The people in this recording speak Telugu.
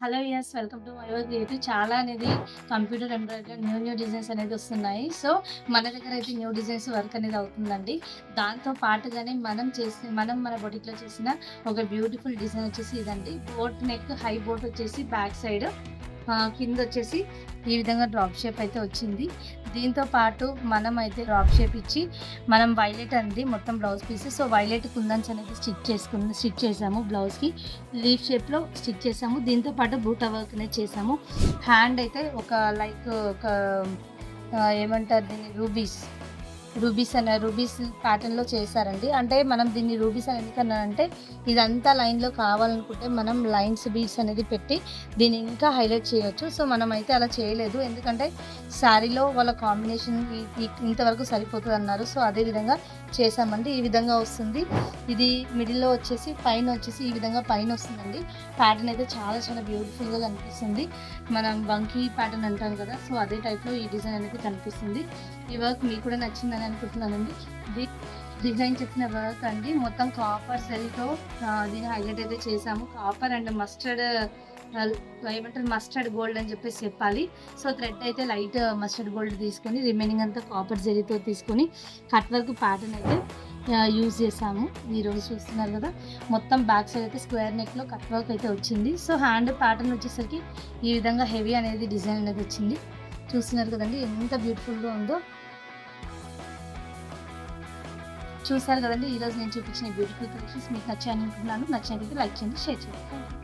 Hello yes welcome to my work creative. చాలా అనేది కంప్యూటర్ ఎంబ్రాయిడరీ న్యూ డిజైన్స్ అనేది వస్తున్నాయి. సో మన దగ్గర అయితే న్యూ డిజైన్స్ వర్క్ అనేది అవుతుందండి. దాంతో పాటుగానే మనం మన బొటిక్లో చేసిన ఒక బ్యూటిఫుల్ డిజైన్ వచ్చేసి ఇదండి. బోట్ నెక్ హై బోట్ వచ్చేసి బ్యాక్ సైడ్ కింద వచ్చేసి ఈ విధంగా డ్రాప్ షేప్ అయితే వచ్చింది. దీంతో పాటు మనం అయితే డ్రాప్ షేప్ ఇచ్చి మనం వైలెట్ అనేది మొత్తం బ్లౌజ్ పీస్. సో వైలెట్ కుందన్స్ అనేది స్టిచ్ చేసాము. బ్లౌజ్కి లీఫ్ షేప్లో స్టిచ్ చేసాము. దీంతో పాటు బూటా వర్క్ అనేది చేసాము. హ్యాండ్ అయితే ఒక లైక్ ఒక ఏమంటారు దీన్ని, రూబీస్ ప్యాటర్న్‌లో చేశారండి. అంటే మనం దీన్ని రూబీస్ అని ఎందుకన్నానంటే, ఇదంతా లైన్‌లో కావాలనుకుంటే మనం లైన్స్ బీడ్స్ అనేది పెట్టి దీన్ని ఇంకా హైలైట్ చేయొచ్చు. సో మనమైతే అలా చేయలేదు. ఎందుకంటే శారీలో వాళ్ళ కాంబినేషన్ ఇంతవరకు సరిపోతదన్నారు. సో అదే విధంగా చేశామండి. ఈ విధంగా వస్తుంది. ఇది మిడిల్‌లో వచ్చేసి పైన వచ్చేసి ఈ విధంగా పైన వస్తుందండి. ప్యాటర్న్ అయితే చాలా చాలా బ్యూటిఫుల్‌గా కనిపిస్తుంది. మనం బంకీ ప్యాటర్న్ అంటాం కదా! సో అదే టైప్‌లో ఈ డిజైన్ అనేది కనిపిస్తుంది. ఈ వర్క్ మీకు కూడా నచ్చిందని అనుకుంటున్నానండి. ఇది డిజైన్ చెప్పిన వర్క్ అండి. మొత్తం కాపర్ జరీతో దీన్ని హైలైట్ అయితే చేసాము. కాపర్ అండ్ మస్టర్డ్ ఏమంటారు, మస్టర్డ్ గోల్డ్ అని చెప్పేసి చెప్పాలి. సో థ్రెడ్ అయితే లైట్ మస్టర్డ్ గోల్డ్ తీసుకొని రిమైనింగ్ అంతా కాపర్ జరీతో తీసుకొని కట్ వర్క్ ప్యాటర్న్ అయితే యూజ్ చేసాము. ఈరోజు చూస్తున్నారు కదా, మొత్తం బ్యాక్ సైడ్ అయితే స్క్వేర్ నెక్లో కట్ వర్క్ అయితే వచ్చింది. సో హ్యాండ్ ప్యాటర్న్ వచ్చేసరికి ఈ విధంగా హెవీ అనేది డిజైన్ అనేది వచ్చింది. చూస్తున్నారు కదండి ఎంత బ్యూటిఫుల్గా ఉందో. చూసారు కదండి ఈరోజు నేను చూపించిన బ్యూటిఫుల్ కలెక్షన్స్ మీకు నచ్చాయని అనుకుంటున్నాను. నచ్చినట్లయితే లైక్ చేయండి, షేర్ చేయండి.